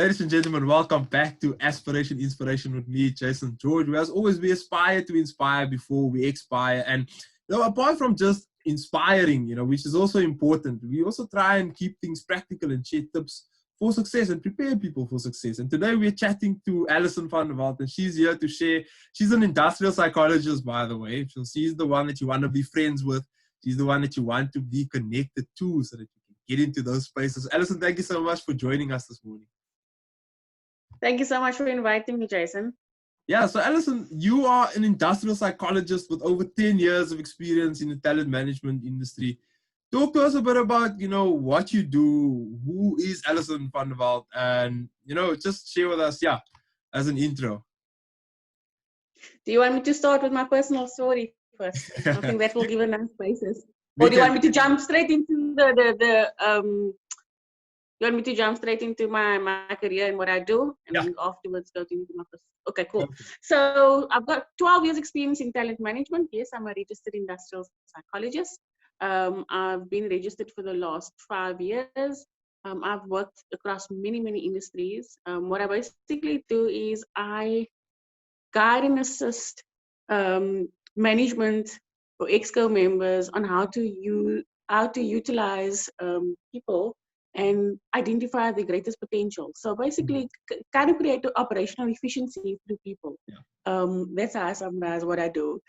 Ladies and gentlemen, welcome back to Aspiration, Inspiration with me, Jason George. As always, we aspire to inspire before we expire. And apart from just inspiring, which is also important, we also try and keep things practical and share tips for success and prepare people for success. And today we're chatting to Allison van Walt, and she's here to share. She's an industrial psychologist, by the way. So she's the one that you want to be friends with. She's the one that you want to be connected to so that you can get into those spaces. Allison, thank you so much for joining us this morning. Thank you so much for inviting me, Jason. Yeah, so Allison, you are an industrial psychologist with over 10 years of experience in the talent management industry. Talk to us a bit about, what you do, who is Allison van Walt, and, just share with us, as an intro. Do you want me to start with my personal story first? I think that will give a nice basis. Or do you want me to jump straight into you want me to jump straight into my career and what I do, and then afterwards go into my first? Okay, cool. Okay. So I've got 12 years experience in talent management. Yes, I'm a registered industrial psychologist. I've been registered for the last 5 years. I've worked across many industries. What I basically do is I guide and assist management or exco members on how to utilize people and identify the greatest potential. So basically, kind of create operational efficiency through people. Yeah. That's how I summarize what I do.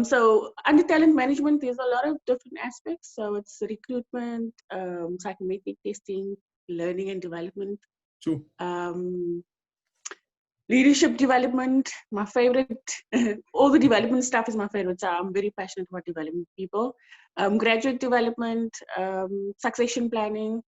So under talent management, there's a lot of different aspects. So it's recruitment, psychometric testing, learning and development. Sure. Leadership development, my favorite. All the development stuff is my favorite. So I'm very passionate about developing people. Graduate development, succession planning.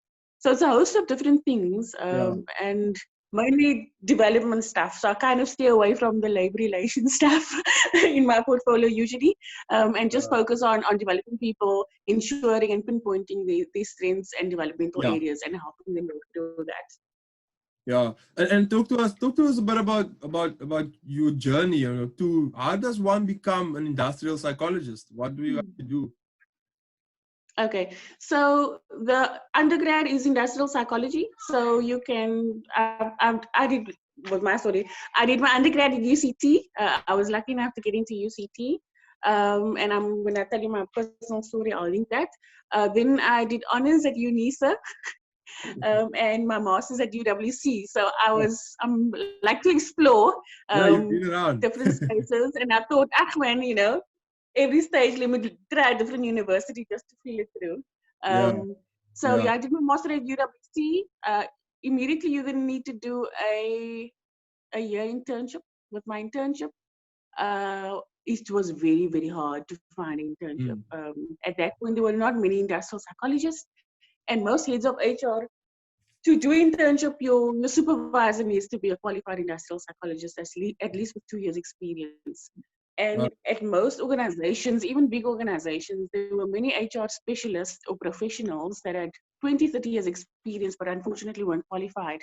So it's a host of different things, and mainly development stuff. So I kind of stay away from the labor relations stuff in my portfolio usually, and just focus on developing people, ensuring and pinpointing their strengths and developmental areas and helping them do that. Yeah, and talk to us a bit about your journey. To how does one become an industrial psychologist? What do you have to do? Okay, so the undergrad is industrial psychology. So you can, I did, with my story, I did my undergrad at UCT. I was lucky enough to get into UCT. And when I tell you my personal story, I'll link that. Then I did honors at UNISA. And my master's at UWC. So I'm like to explore different spaces. And I thought, man, every stage, let me try a different university just to feel it through. I did my master at UWC. Immediately, you then need to do a year internship. With my internship, it was very, very hard to find an internship. At that point, there were not many industrial psychologists, and most heads of HR. To do internship, your supervisor needs to be a qualified industrial psychologist, at least with 2 years experience. And at most organizations, even big organizations, there were many HR specialists or professionals that had 20, 30 years experience, but unfortunately weren't qualified.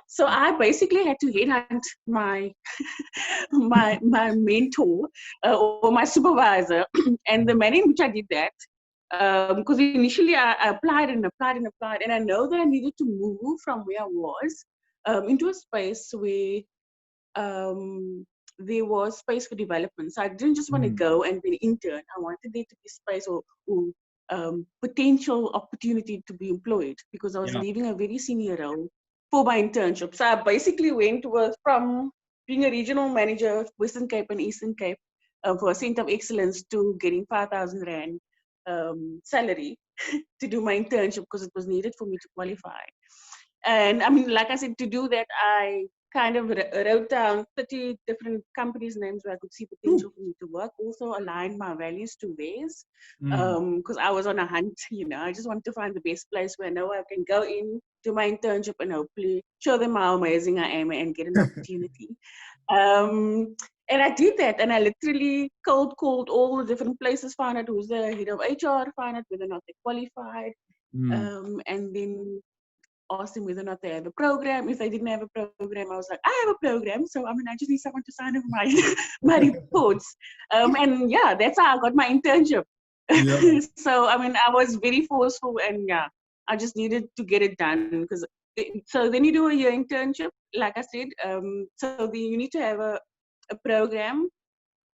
So I basically had to headhunt my mentor or my supervisor. And the manner in which I did that, because initially I applied, and I know that I needed to move from where I was into a space where there was space for development. So I didn't just want to go and be an intern. I wanted there to be space or potential opportunity to be employed, because I was leaving a very senior role for my internship. So I basically went from being a regional manager, Western Cape and Eastern Cape, for a Center of Excellence, to getting 5,000 Rand salary to do my internship, because it was needed for me to qualify. And I mean, like I said, to do that, I kind of wrote down 30 different companies' names where I could see potential for me to work. Also aligned my values to theirs, because I was on a hunt. I just wanted to find the best place where I know I can go in, do my internship, and hopefully show them how amazing I am and get an opportunity. And I did that, and I literally cold called all the different places, found out who's the head of HR, found out whether or not they're qualified, and then asked them whether or not they have a program. If they didn't have a program, I was like, I have a program, so I just need someone to sign off my reports. And that's how I got my internship. So I was very forceful, and I just needed to get it done because. So then you do a year internship, like I said. So you need to have a program.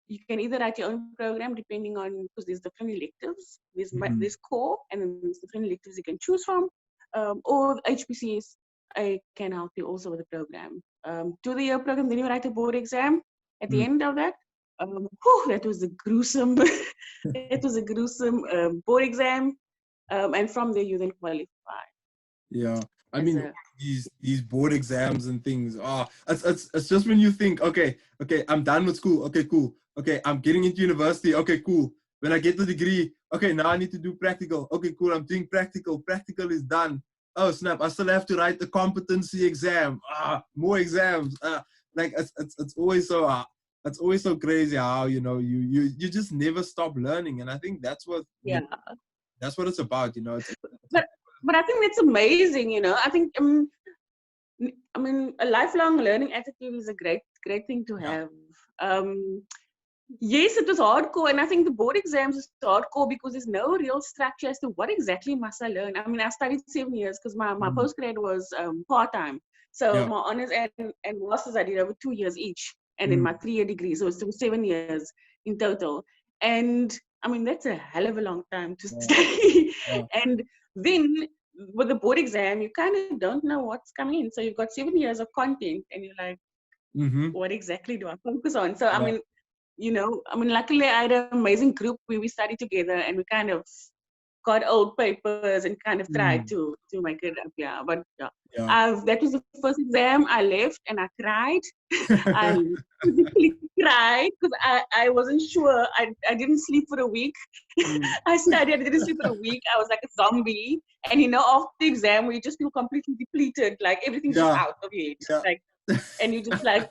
You can either write your own program depending on, because there's different electives. There's core, and then there's different electives you can choose from. Or HPCS can help you also with the program. Do the year program, then you write a board exam. At the end of that, that was a gruesome, board exam. And from there you then qualify. Yeah, I mean these board exams and things. It's just when you think, okay, I'm done with school. Okay, cool. Okay, I'm getting into university. Okay, cool. When I get the degree, okay, now I need to do practical. Okay, cool. I'm doing practical. Practical is done. Oh snap! I still have to write the competency exam. More exams. Like it's always so. It's always so crazy how you just never stop learning, and I think that's what that's what it's about. But I think it's amazing. I think I mean a lifelong learning attitude is a great thing to have. Yes, it was hardcore, and I think the board exams is hardcore because there's no real structure as to what exactly must I learn. I mean, I studied 7 years because my postgrad was part-time. So my honors and masters I did over 2 years each, and then my 3-year degree. So it was 7 years in total. And I mean, that's a hell of a long time to study. And then with the board exam, you kind of don't know what's coming in. So you've got 7 years of content, and you're like, what exactly do I focus on? So, I mean, luckily I had an amazing group where we studied together, and we kind of got old papers and kind of tried to make it up. But that was the first exam. I left and I cried. I physically cried because I wasn't sure. I didn't sleep for a week. I studied, I didn't sleep for a week. I was like a zombie. And after the exam, we just feel completely depleted. Like everything's just out of your head. Like, and you just like,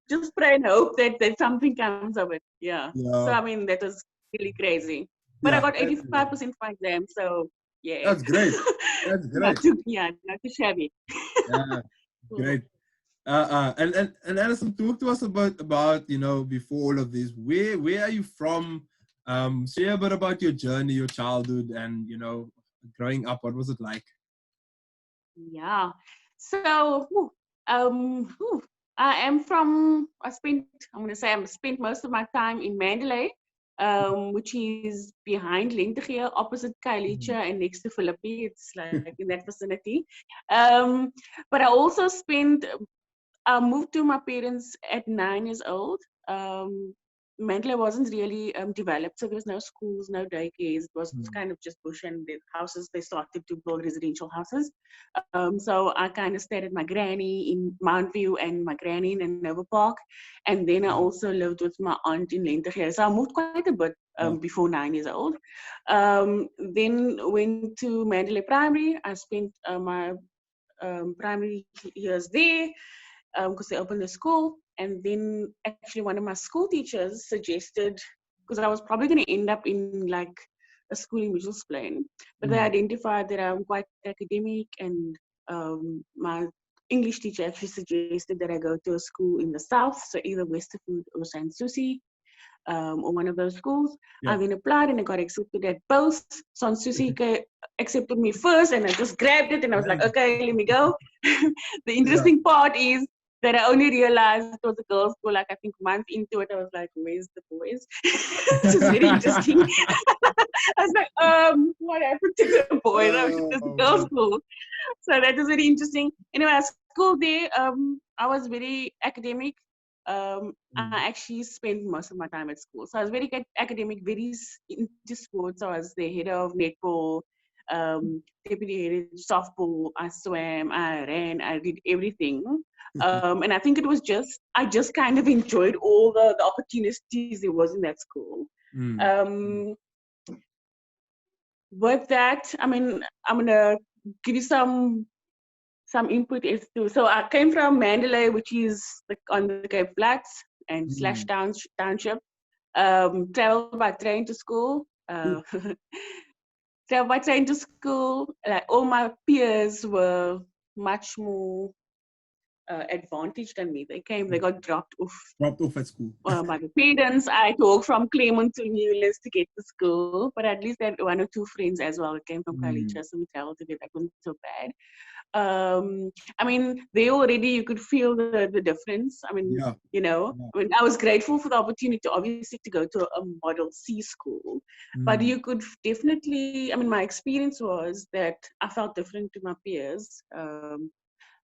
just pray and hope that something comes of it. So I mean, that was really crazy. But I got 85% for my exam, so yeah. That's great. That's great. not too shabby. Great. And Allison, talk to us about before all of this. Where are you from? Share a bit about your journey, your childhood, and growing up. What was it like? Yeah. So I spent most of my time in Mandalay, which is behind Lentegeur, opposite Kailicha and next to Philippi. It's like in that vicinity. But I also I moved to my parents at 9 years old. Mandalay wasn't really developed, so there was no schools, no daycares. It was kind of just bush, and the houses, they started to build residential houses. So I kind of stayed at my granny in Mount View and my granny in Nova Park. And then I also lived with my aunt in Lentegeur. So I moved quite a bit before 9 years old. Then went to Mandalay Primary. I spent my primary years there because they opened the school. And then actually one of my school teachers suggested, because I was probably going to end up in like a school in Mitchell's Plain, but they identified that I'm quite academic, and my English teacher actually suggested that I go to a school in the south, so either Westervoort or St. Susie, or one of those schools. I then applied and I got accepted at both. St. Susie accepted me first, and I just grabbed it and I was like, okay, let me go. The interesting part is that I only realized it was a girls' school, like I think a month into it. I was like, where's the boys? Which is very interesting. I was like, what happened to the boys? I was just a girls' school. So that was very interesting. Anyway, at school there, I was very academic. I actually spent most of my time at school. So I was very academic, very into sports. I was the head of netball, deputy head of softball. I swam, I ran, I did everything. And I think I just kind of enjoyed all the opportunities there was in that school. With that, I mean, I'm going to give you some input as to, so I came from Mandalay, which is like on the Cape Flats and / township. Traveled by train to school. Traveled by train to school. Like all my peers were much more advantage than me. They got dropped off at school. by the parents. I walked from Claremont to Newlands to get to school, but at least I had one or two friends as well. It came from college, so we traveled together. That wasn't so bad. I mean, they already, you could feel the difference. I mean, you know, I mean, I was grateful for the opportunity, obviously, to go to a Model C school, but you could definitely, I mean, my experience was that I felt different to my peers.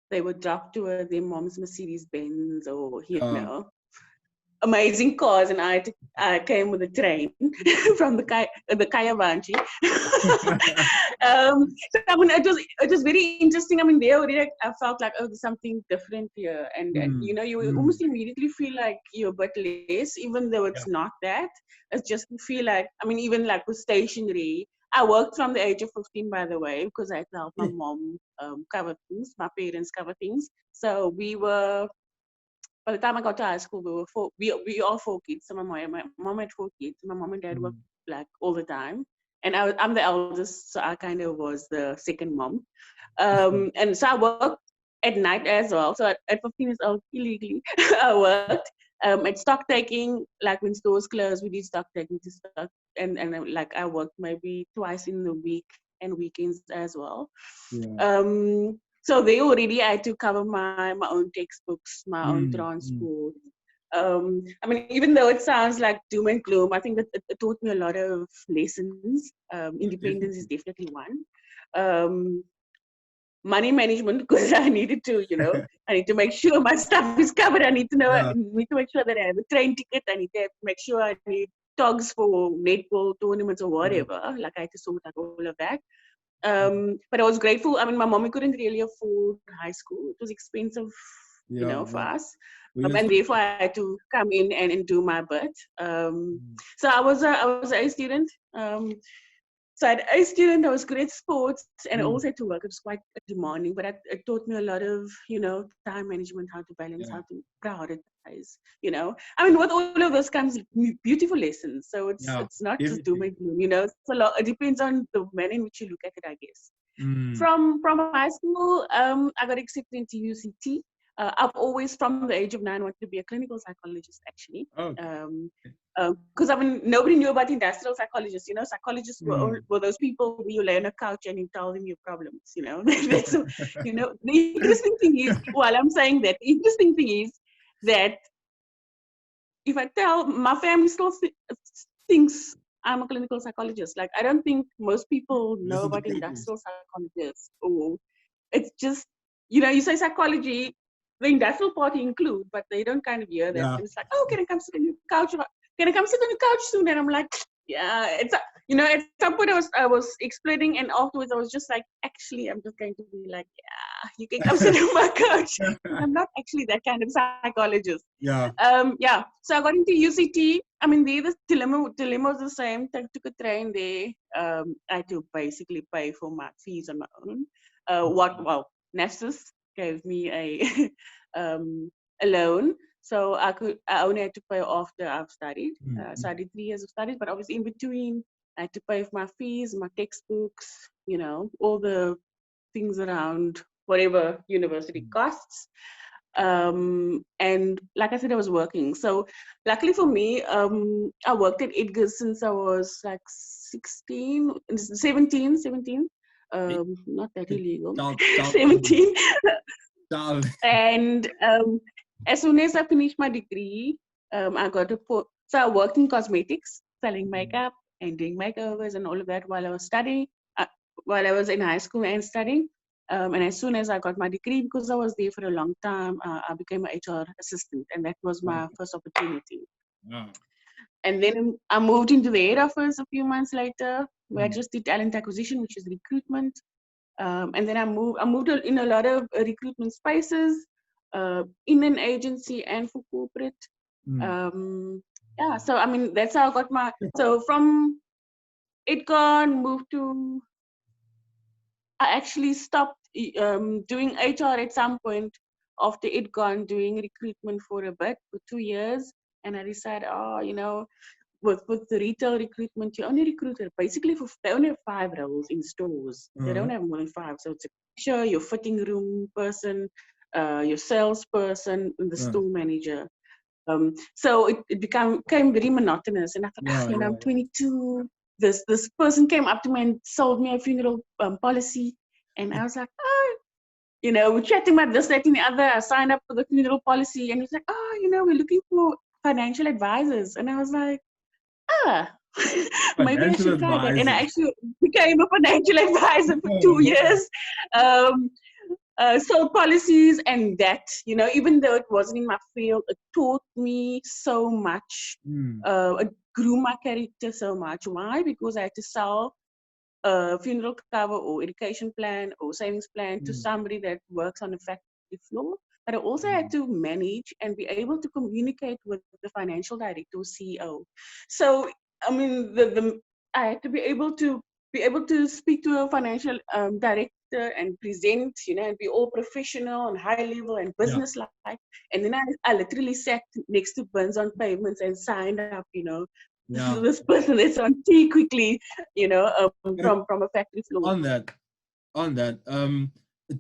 They would drop to their mom's Mercedes Benz or, you know, amazing cars, and I came with a train from the Kayabanchi. So I mean, it was very interesting. I mean, there already I felt like, oh, there's something different here, and you know, you almost immediately feel like you're a bit less, even though it's not that. It's just you feel like, I mean, even like with stationery. I worked from the age of 15, by the way, because I had to help my mom cover things, my parents cover things. So we were. By the time I got to high school, we all 4 kids. So my mom had 4 kids. My mom and dad worked like all the time, and I'm the eldest, so I kind of was the second mom. And so I worked at night as well. So at 15 years old, illegally, I worked at stock taking. Like when stores closed, we did stock taking to stock, and like I worked maybe twice in the week and weekends as well. So they already had to cover my own textbooks, my own transport. I mean, even though it sounds like doom and gloom, I think that it taught me a lot of lessons. Independence is definitely one. Money management, because I needed to, you know, I need to make sure my stuff is covered. I need to know, I need to make sure that I have a train ticket. I need to make sure I need togs for netball tournaments or whatever. Like I had to sort out all of that. But I was grateful. I mean, my mommy couldn't really afford high school. It was expensive, you know, for us. And therefore I had to come in and do my bit. So I was a A student. So I had A student, I was good at sports, and I also had to work. It was quite demanding, but it taught me a lot of, you know, time management, how to balance, how to prioritize, you know. I mean, with all of those comes beautiful lessons. So it's not just doom and gloom, you know. It's a lot. It depends on the manner in which you look at it, I guess. From high school, I got accepted into UCT. I've always, from the age of 9, wanted to be a clinical psychologist, actually. Because I mean, nobody knew about industrial psychologists. You know, psychologists were those people where you lay on a couch and you tell them your problems. You know, that's, you know. The interesting thing is, while I'm saying that, the interesting thing is that if I tell, my family still thinks I'm a clinical psychologist. Like, I don't think most people know about industrial psychologists, or it's just, you know, you say psychology, the industrial part include, but they don't kind of hear that. It's like, oh, can I come sit on your couch? Can I come sit on your couch soon? And I'm like, yeah, it's, you know, at some point I was explaining, and afterwards I was just like, actually, I'm just going to be like, yeah, you can come sit on my couch. I'm not actually that kind of psychologist. So I got into UCT. I mean, the dilemma was the same. I took a train there. I had to basically pay for my fees on my own. Nessus gave me a loan, so I only had to pay after I've studied. So I did 3 years of studies, but obviously in between I had to pay for my fees, my textbooks, you know, all the things around whatever university costs. And like I said, I was working. So luckily for me, I worked at Edgar's since I was like 17. Not that illegal. 17. And as soon as I finished my degree, I got so I worked in cosmetics, selling makeup and doing makeovers and all of that while I was studying, while I was in high school and studying. And as soon as I got my degree, because I was there for a long time, I became an HR assistant, and that was my first opportunity. And then I moved into the head office a few months later, where I just did talent acquisition, which is recruitment. And then I moved in a lot of recruitment spaces, in an agency and for corporate. So I mean, that's how I got my, so from Itcon, moved to, I actually stopped doing HR at some point after Itcon, doing recruitment for a bit, for 2 years. And I decided, you know, with the retail recruitment, you only recruit basically they only have 5 roles in stores. They don't have more than 5. So it's a cashier, your fitting room person, your salesperson, and the Yeah. store manager. So it became very monotonous. And I thought, Yeah. I'm 22. This person came up to me and sold me a funeral policy, and I was like, we're chatting about this, that, and the other. I signed up for the funeral policy, and he's like, we're looking for financial advisors, and I was like, maybe I Financial should try that. And I advisors. actually became a financial advisor for Oh, 2 wow. years. Sold policies, and that, even though it wasn't in my field, it taught me so much. Mm. It grew my character so much. Why? Because I had to sell a funeral cover or education plan or savings plan to Mm. somebody that works on the factory floor. But I also had Mm. to manage and be able to communicate with the financial director or CEO. So, I mean, I had to be able to speak to a financial director and present, and be all professional and high level and Yeah. business like. And then I literally sat next to bins on pavements and signed up, Yeah. this person that's on tea quickly, And from a factory floor. on that,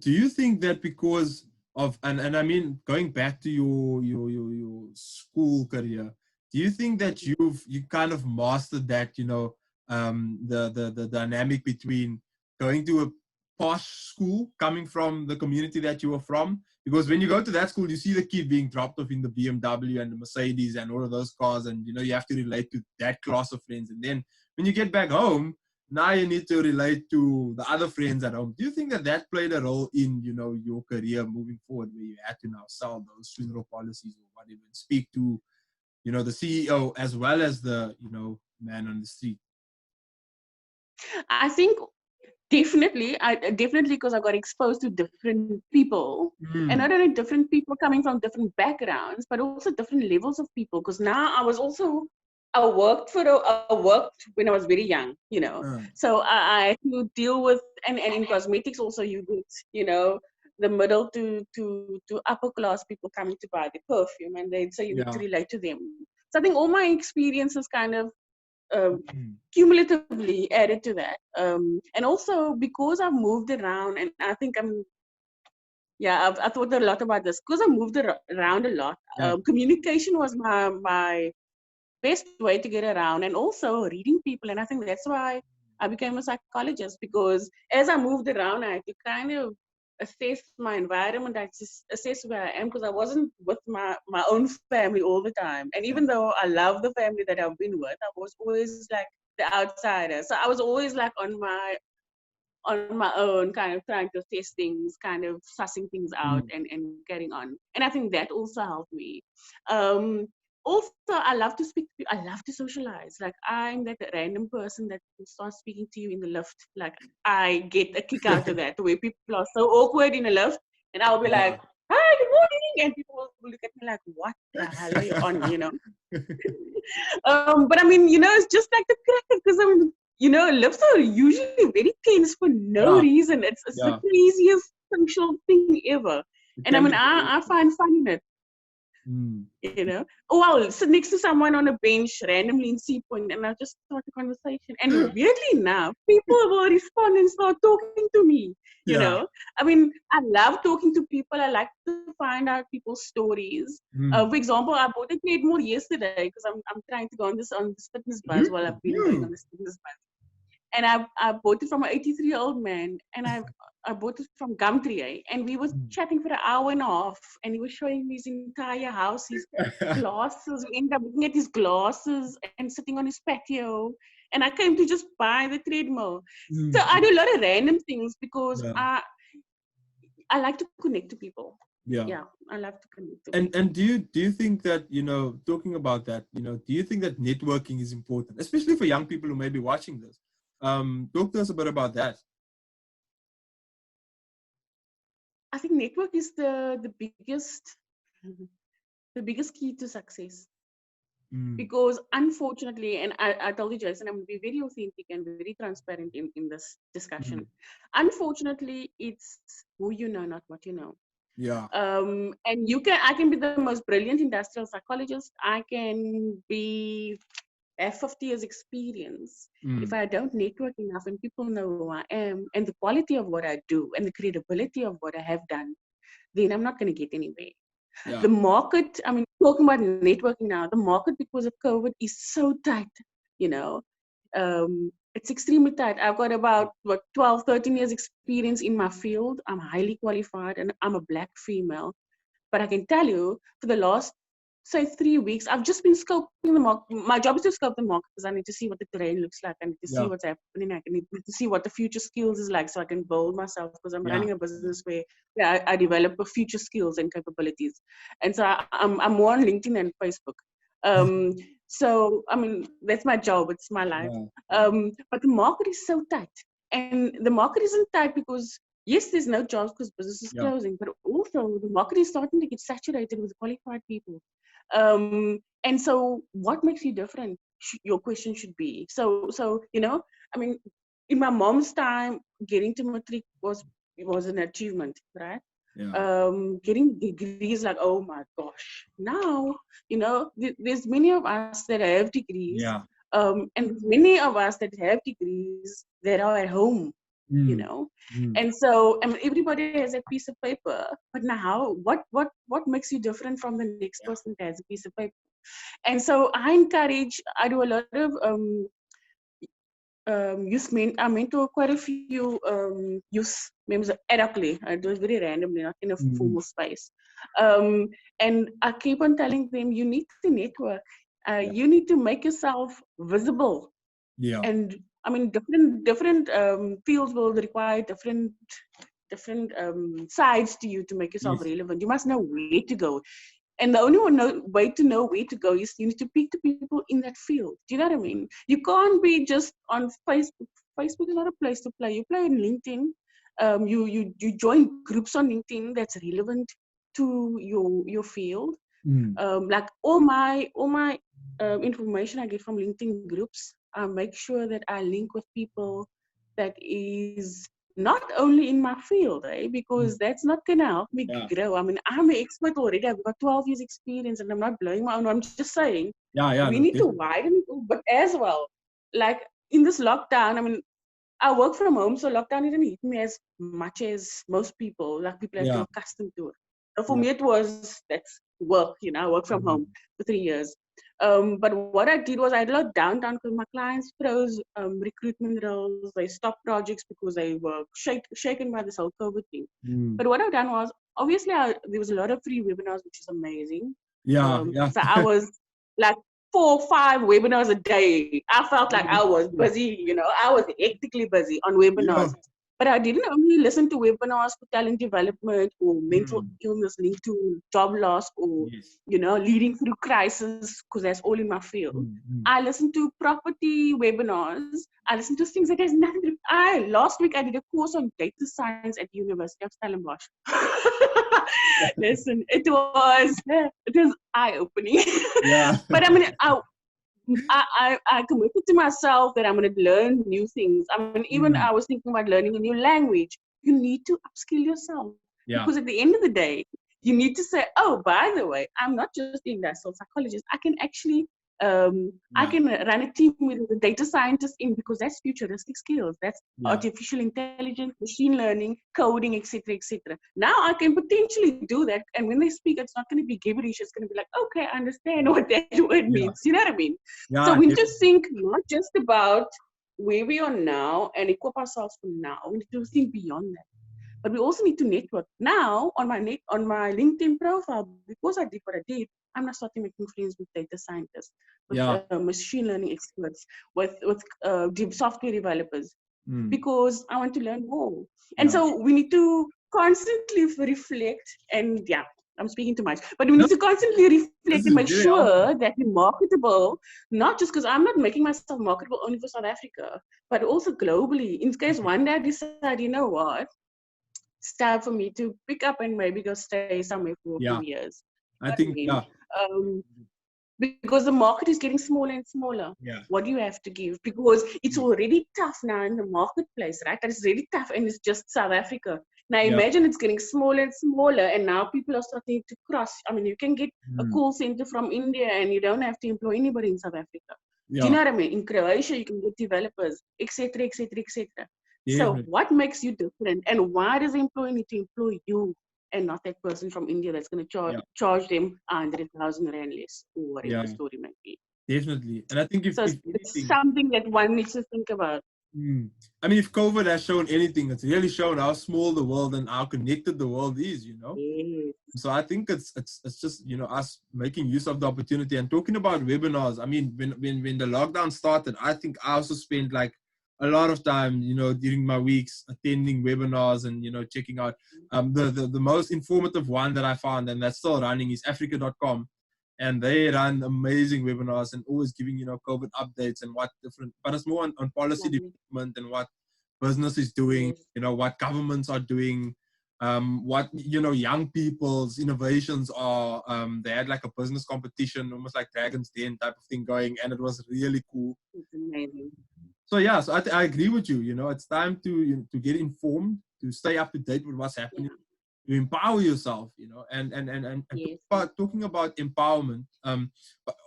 do you think that because of, and I mean, going back to your school career, do you think that you kind of mastered that, the dynamic between going to a posh school, coming from the community that you were from? Because when you go to that school, you see the kid being dropped off in the BMW and the Mercedes and all of those cars, and you have to relate to that class of friends. And then when you get back home, now you need to relate to the other friends at home. Do you think that played a role in, your career moving forward, where you had to now sell those funeral policies or whatever, and speak to, the CEO as well as the, man on the street? I think definitely because I got exposed to different people, and Mm. not only different people coming from different backgrounds, but also different levels of people. Because now I worked when I was very young, so I had to deal with, and in cosmetics also you get, the middle to upper class people coming to buy the perfume, and then so you need to Yeah. relate to them. So I think all my experiences kind of Mm. cumulatively added to that. And also because I've moved around, and I think I thought a lot about this because I moved around a lot. Yeah. Communication was my best way to get around, and also reading people. And I think that's why I became a psychologist, because as I moved around, I had to kind of assess my environment. I just assess where I am, because I wasn't with my own family all the time. And Yeah. even though I love the family that I've been with, I was always like the outsider. So I was always like on my own, kind of trying to test things, kind of sussing things out, Mm. and getting on. And I think that also helped me. Um, Also, I love to speak. I love to socialize. Like, I'm that random person that will start speaking to you in the lift. Like, I get a kick out of that, the way people are so awkward in a lift, and I'll be like, Yeah. "Hi, good morning," and people will look at me like, "What the hell are you on?" But I mean, it's just like the crackers, because I mean, lips are usually very tense for no Yeah. reason. It's the Yeah. craziest social thing ever. It And I can mean, be very I find fun in it, mm. Oh, I'll sit next to someone on a bench randomly in Sea Point, and I'll just start a conversation. And weirdly enough, people will respond and start talking to me. Yeah. I mean, I love talking to people. I like to find out people's stories. Mm. For example, I bought a treadmill yesterday because I'm trying to go on this fitness buzz while I've been going on this fitness buzz. And I bought it from an 83-year-old man, and I bought it from Gumtree, and we were Mm. chatting for an hour and a half, and he was showing me his entire house, his glasses. We ended up looking at his glasses and sitting on his patio, and I came to just buy the treadmill. So Mm. I do a lot of random things because Yeah. I like to connect to people. Yeah. Yeah, I love to connect to And people. do you think that, talking about that, do you think that networking is important, especially for young people who may be watching this? Talk to us a bit about that. I think network is the biggest key to success. Mm. Because unfortunately, and I told you, Jason, I'm going to be very authentic and very transparent in this discussion. Mm. Unfortunately, it's who you know, not what you know. Yeah. And I can be the most brilliant industrial psychologist. I can have 50 years experience. But if Mm. I don't network enough and people know who I am and the quality of what I do and the credibility of what I have done, then I'm not going to get anywhere. Yeah. The market, I mean, talking about networking now, the market because of COVID is so tight, you know. It's extremely tight. I've got about 12, 13 years experience in my field. I'm highly qualified and I'm a Black female. But I can tell you, for the last, say, 3 weeks, I've just been scoping the market. My job is to scope the market because I need to see what the terrain looks like. I need to see what's happening. I need to see what the future skills is like so I can build myself because I'm running a business where I develop future skills and capabilities. And so I'm more on LinkedIn and Facebook. So, I mean, that's my job. It's my life. But the market is so tight. And the market isn't tight because yes, there's no jobs because business is closing, but also the market is starting to get saturated with qualified people. And so what makes you different? Your question should be. So, you know, I mean, in my mom's time, getting to matric was an achievement, right? Getting degrees, like, oh my gosh. Now, you know, there's many of us that have degrees, and many of us that have degrees that are at home. You know, and so I mean, everybody has a piece of paper, but now what makes you different from the next person that has a piece of paper? And so I do a lot of I mentor quite a few youth members ad hocly. I do it very randomly, not in a formal space. And I keep on telling them, you need to network. You need to make yourself visible. And I mean, different fields will require different sides to you to make yourself relevant. You must know where to go. And the only way to know where to go is you need to speak to people in that field. Do you know what I mean? You can't be just on Facebook. Facebook is not a place to play. You play on LinkedIn. You join groups on LinkedIn that's relevant to your field. Like all my information I get from LinkedIn groups, I make sure that I link with people that is not only in my field, because that's not gonna help me grow. I mean, I'm an expert already. I've got 12 years experience, and I'm not blowing my own. I'm just saying we need to widen it, but as well, like in this lockdown, I mean, I work from home, so lockdown didn't hit me as much as most people. Like people have been accustomed to it. So for me, it was that's work. You know, I work from home for 3 years. But what I did was I had a lot downtime because my clients froze recruitment roles. They stopped projects because they were shaken by this whole COVID thing. But what I've done was, obviously, there was a lot of free webinars, which is amazing. So I was like 4 or 5 webinars a day. I felt like I was busy, you know, I was hectically busy on webinars. But I didn't only listen to webinars for talent development or mental illness linked to job loss or, you know, leading through crisis, because that's all in my field. I listened to property webinars. I listened to things that has nothing to do. Last week I did a course on data science at the University of Stellenbosch. Listen, it was eye-opening. But I mean, I committed to myself that I'm going to learn new things. I mean, even I was thinking about learning a new language. You need to upskill yourself. Because at the end of the day, you need to say, oh, by the way, I'm not just an industrial psychologist. I can actually, I can run a team with a data scientist in, because that's futuristic skills. That's artificial intelligence, machine learning, coding, etc., etc. Now I can potentially do that. And when they speak, it's not going to be gibberish. It's going to be like, okay, I understand what that word means. You know what I mean? So we need to think not just about where we are now and equip ourselves for now. We need to think beyond that. But we also need to network. Now, on my LinkedIn profile, because I did what I did, I'm not starting making friends with data scientists, with machine learning experts, with software developers, because I want to learn more. And so we need to constantly reflect, and I'm speaking too much, but we need to constantly reflect and make sure that we're marketable, not just because I'm not making myself marketable only for South Africa, but also globally. In case one day I decide, you know what, it's time for me to pick up and maybe go stay somewhere for a few years. I think, because the market is getting smaller and smaller. What do you have to give? Because it's already tough now in the marketplace, right? That is really tough, and it's just South Africa. Now imagine it's getting smaller and smaller, and now people are starting to cross. I mean, you can get a call center from India, and you don't have to employ anybody in South Africa. Do you know what I mean? In Croatia, you can get developers, etc., etc., etc. So what makes you different, and why does the employer need to employ you? and not that person from India that's going to Yeah. charge them 100,000 rand less or whatever Yeah. the story might be. Definitely. And I think if So it's anything, something that one needs to think about. I mean, if COVID has shown anything, it's really shown how small the world and how connected the world is, you know. Yes. So I think it's just, you know, us making use of the opportunity and talking about webinars. I mean, when the lockdown started, I think I also spent like a lot of time, you know, during my weeks attending webinars and, you know, checking out the most informative one that I found, and that's still running, is Africa.com. And they run amazing webinars and always giving, you know, COVID updates and what different, but it's more on policy development and what business is doing, Yes. you know, what governments are doing, what, you know, young people's innovations are. They had like a business competition, almost like Dragon's Den type of thing going, and it was really cool. It's amazing. So yeah, so I agree with you. You know, it's time to get informed, to stay up to date with what's happening, to empower yourself. You know, and Yes. talking about empowerment.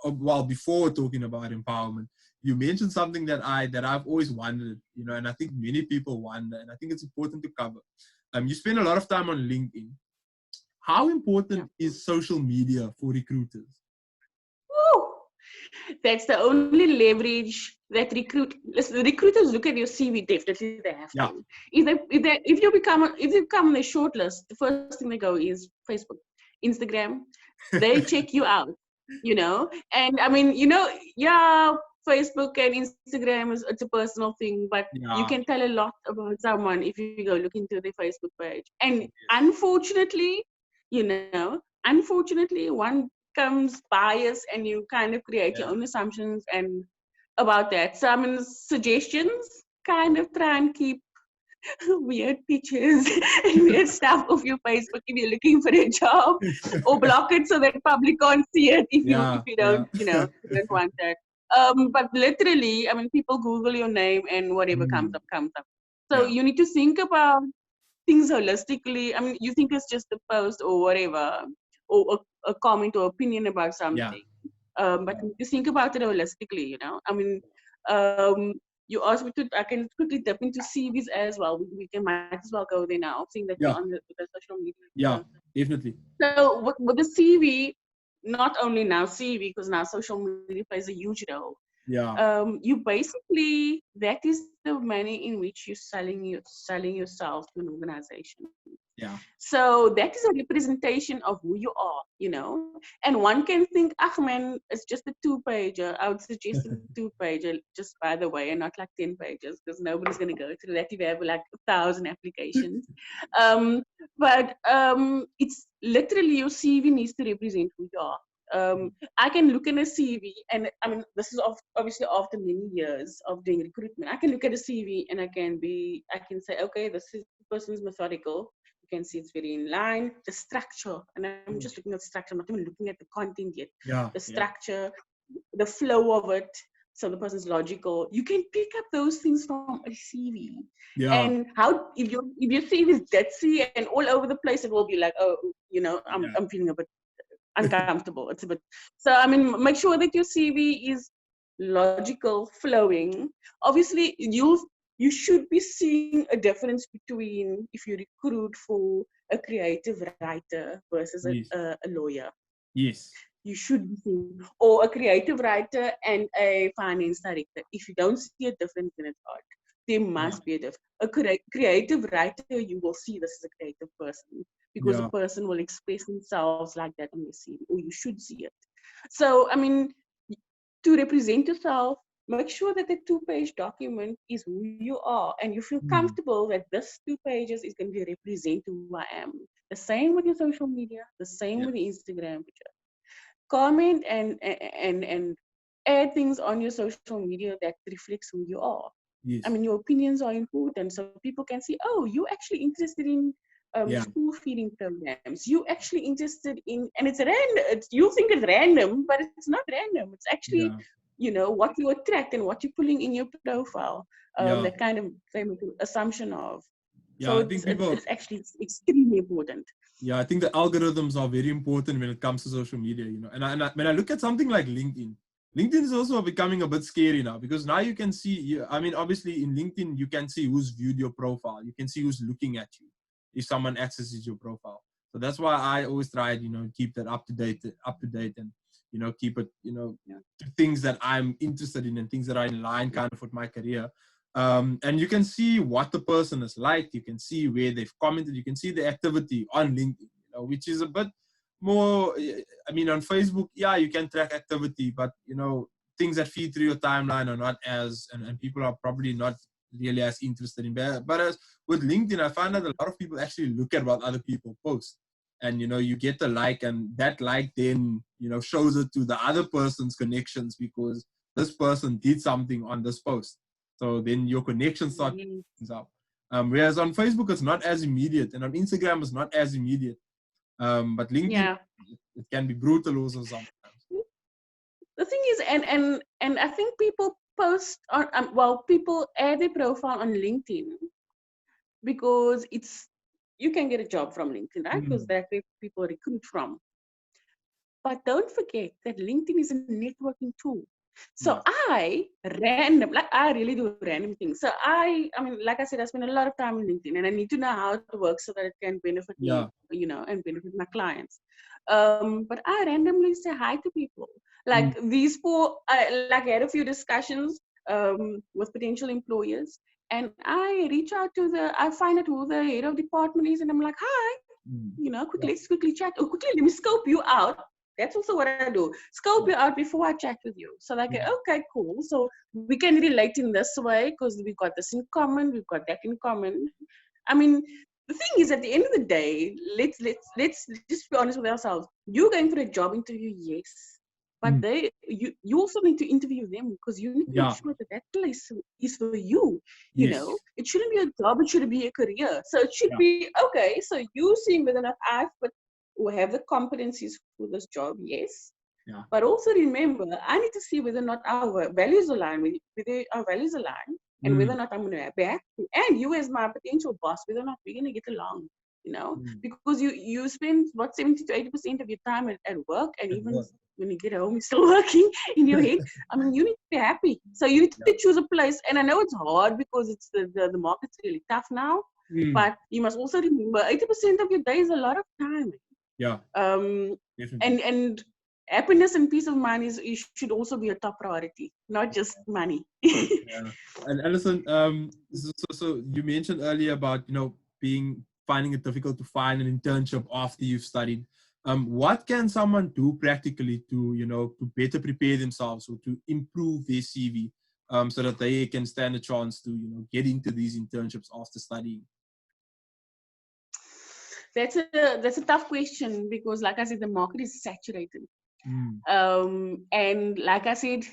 Well, before talking about empowerment, you mentioned something that I've always wondered. You know, and I think many people wonder, and I think it's important to cover. You spend a lot of time on LinkedIn. How important is social media for recruiters? Woo! That's the only leverage that recruiters look at your CV. Definitely, they have to. If you become on the shortlist, the first thing they go is Facebook, Instagram. They check you out, you know. And I mean, you know, Facebook and Instagram it's a personal thing, but you can tell a lot about someone if you go look into their Facebook page. And unfortunately, one comes biased and you kind of create your own assumptions and about that. So I mean, suggestions, kind of try and keep weird pictures and weird stuff off your Facebook if you're looking for a job, or block it so that public can't see it if you don't, you know, don't want that. But literally, I mean, people Google your name and whatever comes up, comes up. So you need to think about things holistically. I mean, you think it's just a post or whatever, or a comment or opinion about something. But you think about it holistically, you know. I mean, you asked me to, I can quickly dip into CVs as well. We can might as well go there now, seeing that you're on the social media. Yeah, definitely. So with the CV, not only now CV, because now social media plays a huge role. You basically, that is the manner in which you're selling yourself to an organization. So that is a representation of who you are, you know. And one can think, man, it's just a 2-pager. I would suggest a 2-pager, just by the way, and not like 10 pages, because nobody's going to go through that if you have like 1,000 applications. But it's literally your CV needs to represent who you are. I can look at a CV, and I mean, this is obviously after many years of doing recruitment. I can look at a CV and I can say, okay, this person is methodical. You can see it's very in line. The structure, and I'm just looking at the structure. I'm not even looking at the content yet. The structure, the flow of it. So the person's logical. You can pick up those things from a CV. And how if your CV is ditzy and all over the place, it will be like, oh, you know, I'm feeling a bit uncomfortable. It's a bit. So I mean, make sure that your CV is logical, flowing. Obviously, you should be seeing a difference between if you recruit for a creative writer versus a lawyer. You should be seeing, or a creative writer and a finance director. If you don't see a difference, then it's odd. There must be a difference. A creative writer, you will see this is a creative person, because a person will express themselves like that on your CV, or you should see it. So, I mean, to represent yourself, make sure that the 2-page document is who you are, and you feel comfortable that this 2 pages is going to represent who I am. The same with your social media, the same with the Instagram picture. Comment and add things on your social media that reflects who you are. I mean, your opinions are important, so people can see, oh, you're actually interested in school feeding programs. You actually interested in, and it's random. You think it's random, but it's not random. It's actually, you know, what you attract and what you're pulling in your profile. That kind of assumption of. So I think it's actually extremely important. Yeah, I think the algorithms are very important when it comes to social media, you know. And when I look at something like LinkedIn is also becoming a bit scary now, because now you can see, I mean, obviously in LinkedIn, you can see who's viewed your profile. You can see who's looking at you if someone accesses your profile. So that's why I always try to, keep that up to date and, keep it, to things that I'm interested in and things that are in line kind of with my career. And you can see what the person has liked. You can see where they've commented. You can see the activity on LinkedIn, which is a bit more, I mean, on Facebook, yeah, you can track activity, but, things that feed through your timeline are not as, and people are probably not really as interested in that. But as with LinkedIn, I find that a lot of people actually look at what other people post. And, you get the like, and that like then, shows it to the other person's connections because this person did something on this post. So then your connections start up. Whereas on Facebook, it's not as immediate. And on Instagram, it's not as immediate. But LinkedIn, it can be brutal also sometimes. The thing is, and I think people post on, people add their profile on LinkedIn because you can get a job from LinkedIn, right? Because that's where people recruit from. But don't forget that LinkedIn is a networking tool. So I really do random things. So I mean, like I said, I spend a lot of time on LinkedIn, and I need to know how it works so that it can benefit me, and benefit my clients. But I randomly say hi to people. Like these four, I had a few discussions with potential employers, and I reach out to I find out who the head of department is, and I'm like, hi, let's quickly chat. Or quickly, let me scope you out. That's also what I do. Scope you out before I chat with you. So okay, cool. So we can relate in this way because we've got this in common. We've got that in common. I mean, the thing is, at the end of the day, let's just be honest with ourselves. You're going for a job interview, yes, but you also need to interview them because you need to make sure that place is for you. You know, it shouldn't be a job; it should be a career. So it should be okay. So you seeing whether or not or have the competencies for this job, yes. But also remember, I need to see whether or not our values align, whether our values align, and whether or not I'm going to be happy. And you as my potential boss, whether or not we're going to get along, because you spend 70 to 80% of your time at work, and even when you get home, you're still working in your head. I mean, you need to be happy. So you need to choose a place. And I know it's hard because it's the market's really tough now, but you must also remember 80% of your day is a lot of time. And happiness and peace of mind should also be a top priority, not just money. And Allison, so you mentioned earlier about finding it difficult to find an internship after you've studied. What can someone do practically to better prepare themselves or to improve their CV so that they can stand a chance to get into these internships after studying? That's a tough question because, like I said, the market is saturated. And like I said,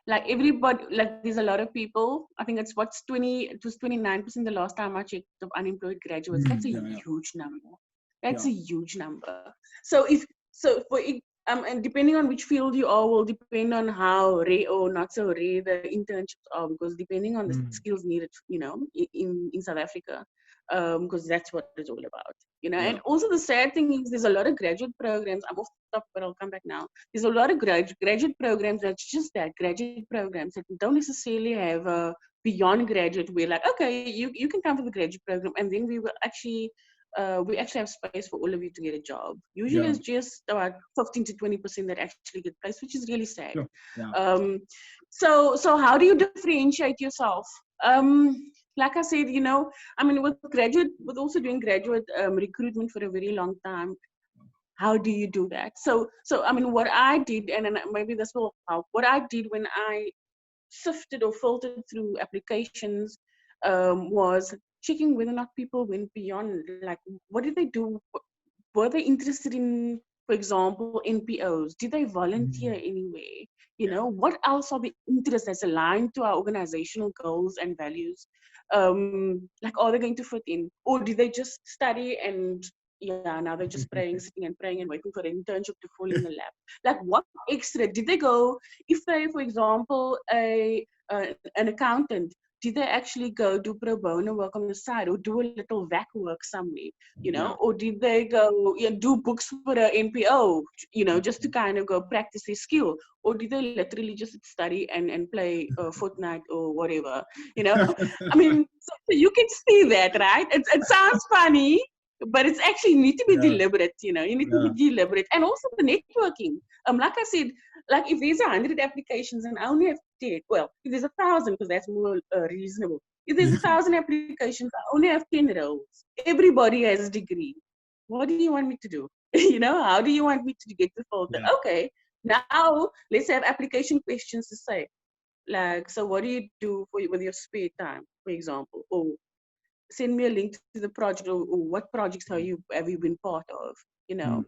like everybody, like there's a lot of people. I think it was 29% the last time I checked of unemployed graduates. That's a huge number. That's a huge number. So and depending on which field you are will depend on how rare or not so rare the internships are, because depending on the skills needed, in South Africa, because that's what it's all about, And also the sad thing is there's a lot of graduate programs. I'm off the top, but I'll come back now. There's a lot of graduate programs that's just that, graduate programs that don't necessarily have a beyond graduate where like, okay, you can come for the graduate program and then we actually have space for all of you to get a job. Usually it's just about 15 to 20% that actually get placed, which is really sad. So how do you differentiate yourself? Like I said, I mean, with also doing graduate recruitment for a very long time, how do you do that? So I mean, what I did, and maybe this will help, what I did when I sifted or filtered through applications was checking whether or not people went beyond, like, what did they do? Were they interested in, for example, NPOs? Did they volunteer anywhere? What else are the interests that's aligned to our organizational goals and values? Like, are they going to fit in? Or did they just study and now they're just sitting and praying and waiting for an internship to fall in the lap? Like, what extra did they go? If they, for example, an accountant, did they actually go do pro bono work on the side or do a little VAC work somewhere, or did they go do books for an NPO, just to kind of go practice their skill? Or did they literally just study and play Fortnite or whatever, I mean, so you can see that, right? It sounds funny, but it's actually, you need to be Yeah. deliberate, you need to be deliberate. And also the networking. Like I said, like if there's 100 applications and I only have 10, well, if there's 1,000, because that's more reasonable. If there's 1,000 applications, I only have 10 roles. Everybody has a degree. What do you want me to do? How do you want me to get the filter? Yeah. Okay, now let's have application questions to say. Like, so what do you do with your spare time, for example? Or send me a link to the project, or what projects have you been part of? Mm.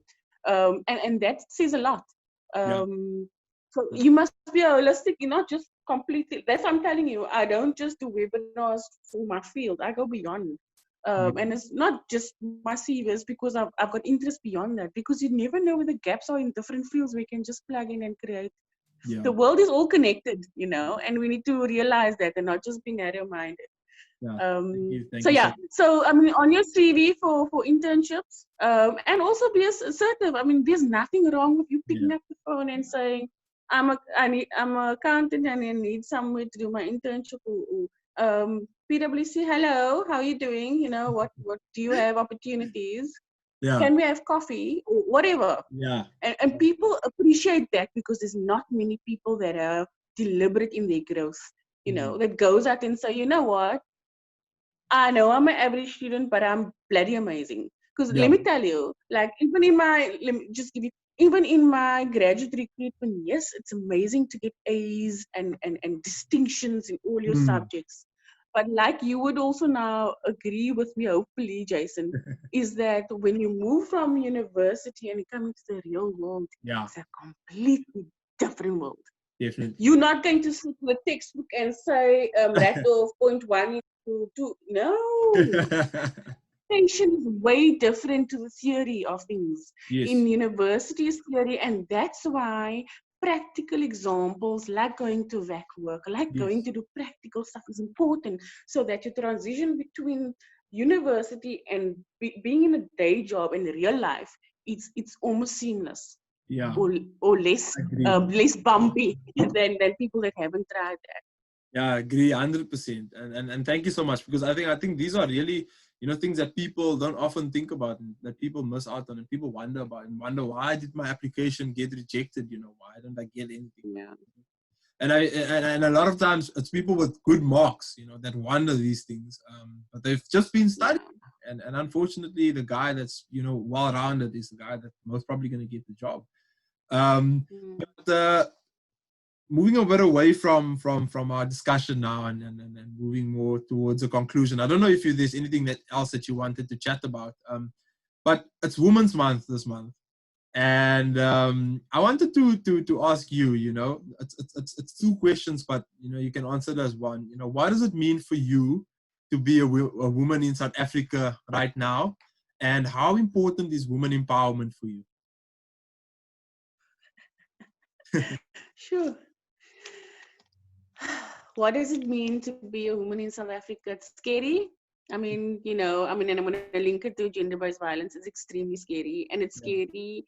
And that says a lot. Yeah. So you must be holistic. You're not just completely. That's what I'm telling you. I don't just do webinars for my field. I go beyond. And it's not just my CVs, because I've got interest beyond that, because you never know where the gaps are in different fields we can just plug in and create. Yeah. The world is all connected, and we need to realize that and not just be narrow-minded. Yeah. Thank So you yeah, so I mean, on your CV for internships, and also be assertive. I mean, there's nothing wrong with you picking up the phone and saying, I'm an accountant and I need somewhere to do my internship. Or PwC, hello, how are you doing? What do you have opportunities? Yeah. Can we have coffee or whatever? Yeah. And people appreciate that, because there's not many people that are deliberate in their growth. That goes out and say, you know what? I know I'm an average student, but I'm bloody amazing. Because let me tell you, like even in my graduate recruitment, yes, it's amazing to get A's and distinctions in all your subjects. But like you would also now agree with me, hopefully, Jason, is that when you move from university and you come into the real world, it's a completely different world. Definitely. You're not going to sit with a textbook and say that of point 1 to 2. No. Application is way different to the theory of things. Yes. In university's theory, and that's why practical examples like going to VAC work, like going to do practical stuff is important, so that your transition between university and being in a day job in real life, it's almost seamless. Yeah. Or less bumpy than people that haven't tried that. Yeah, I agree 100%. And thank you so much, because I think these are really, things that people don't often think about, and that people miss out on, and people wonder about, and wonder, why did my application get rejected? Why don't I get anything? Yeah. And a lot of times it's people with good marks, that wonder these things. But they've just been studying. And unfortunately, the guy that's, well-rounded is the guy that's most probably going to get the job. But moving a bit away from our discussion now, and moving more towards a conclusion. I don't know if there's anything else that you wanted to chat about, but it's Women's Month this month, and I wanted to ask you. It's two questions, but you can answer it as one. What does it mean for you to be a woman in South Africa right now, and how important is women empowerment for you? Sure. What does it mean to be a woman in South Africa? It's scary. I mean, and I'm going to link it to gender-based violence. It's extremely scary, and it's scary.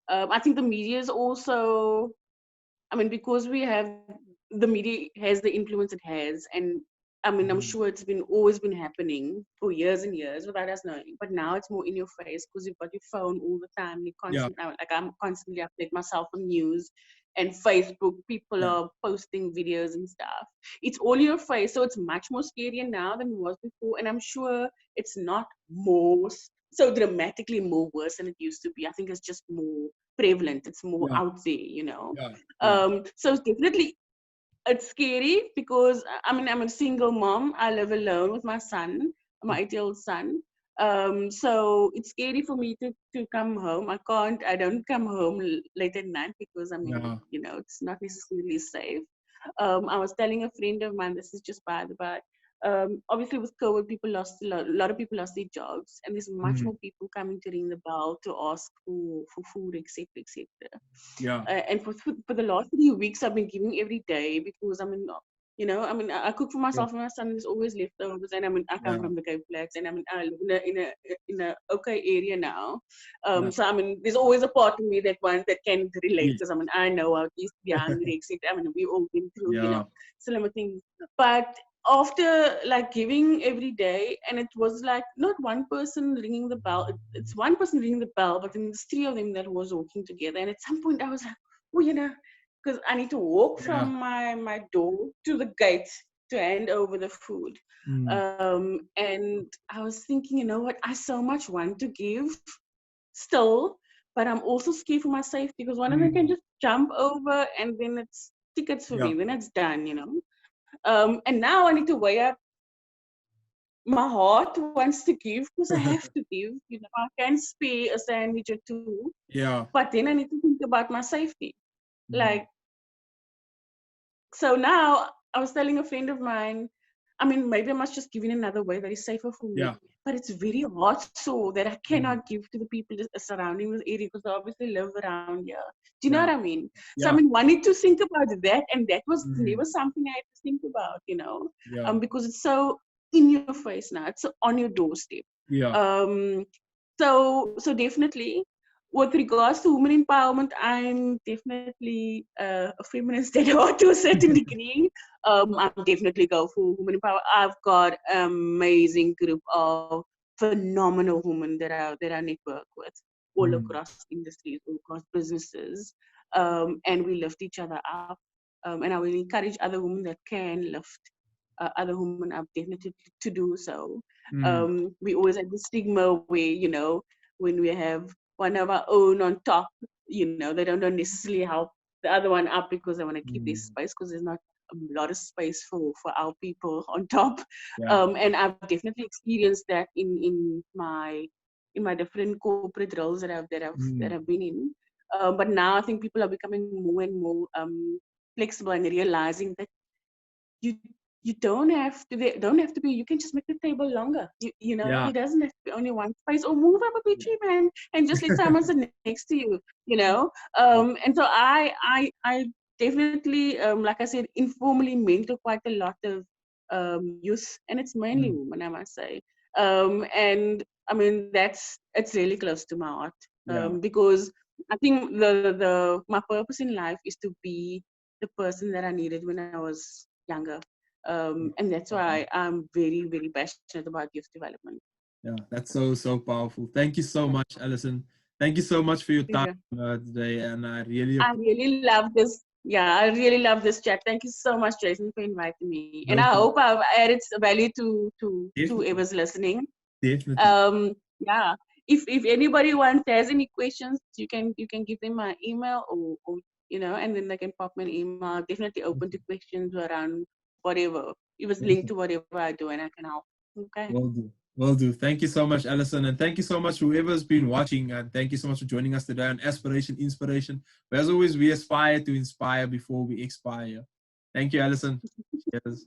I think the media is also, because the media has the influence it has, and I'm sure it's always been happening for years and years without us knowing. But now it's more in your face, because you've got your phone all the time. I'm constantly update myself on news and Facebook. People are posting videos and stuff. It's all your face, so it's much more scarier now than it was before. And I'm sure it's not so dramatically more worse than it used to be. I think it's just more prevalent. It's more out there, So definitely it's scary, because I'm a single mom. I live alone with my son, my 8-year-old son. So it's scary for me to come home. I don't come home late at night, because it's not necessarily safe. I was telling a friend of mine, this is just by the by, obviously with COVID, a lot of people lost their jobs, and there's much more people coming to ring the bell to ask for food, etc., etc. And for the last 3 weeks, I've been giving every day, because I cook for myself and my son. There's always leftovers, and I come from the Cape Flats, and I live in a okay area now. So there's always a part of me that can relate, because I know how it is to be hungry, etc. We've all been through similar things. But after like giving every day, and it was like not one person ringing the bell, it's one person ringing the bell, but then there's three of them that was walking together. And at some point I was like, oh, because I need to walk Yeah. from my door to the gate to hand over the food. And I was thinking, you know what, I so much want to give still, but I'm also scared for my safety, because one of them can just jump over and then it's tickets for Yeah. me, then it's done, and now I need to weigh up. My heart wants to give because I have to give. I can spare a sandwich or two, Yeah. but then I need to think about my safety. Mm. Like, so now I was telling a friend of mine, I mean, maybe I must just give in another way that is safer for me. Yeah. But it's very hard so that I cannot give to the people surrounding this area, because they obviously live around here. Do you know Yeah. what I mean? So I Yeah. mean, one need to think about that, and that was Mm. never something I had to think about, Yeah. because it's so in your face now. It's so on your doorstep. Yeah. Um, so definitely, with regards to women empowerment, I'm definitely a feminist to a certain degree. I'm definitely go for women empowerment. I've got an amazing group of phenomenal women that I network with all across industries, all across businesses, and we lift each other up. And I will encourage other women that can lift other women up definitely to do so. We always have the stigma where, when we have one of our own on top, they don't necessarily help the other one up because they want to keep their space, because there's not a lot of space for our people on top. Yeah. And I've definitely experienced that in my different corporate roles that I've been in. But now I think people are becoming more and more flexible and realizing that you you don't have to be, you can just make the table longer. Yeah. It doesn't have to be only one space, or move up a bit, man, and just let someone sit next to you. And so I definitely, like I said, informally mentor quite a lot of youth, and it's mainly women, I must say. And I mean, it's really close to my heart, Yeah. because I think the my purpose in life is to be the person that I needed when I was younger. And that's why I'm very, very passionate about youth development. Yeah. That's so powerful. Thank you so much, Allison. Thank you so much for your time Yeah. today, and I really I appreciate. really love this. Yeah, I really love this chat. Thank you so much, Jason, for inviting me. And No I problem. hope I've added value to Definitely. whoever's listening. Definitely. Yeah. If anybody has any questions, you can give them my email, or and then they can pop me an email. Definitely open to questions around whatever. It was linked Awesome. to whatever I do, and I can help. Okay. Will do. Will do. Thank you so much, Allison. And thank you so much, whoever's been watching. And thank you so much for joining us today on Aspiration, Inspiration. But as always, we aspire to inspire before we expire. Thank you, Allison. Cheers.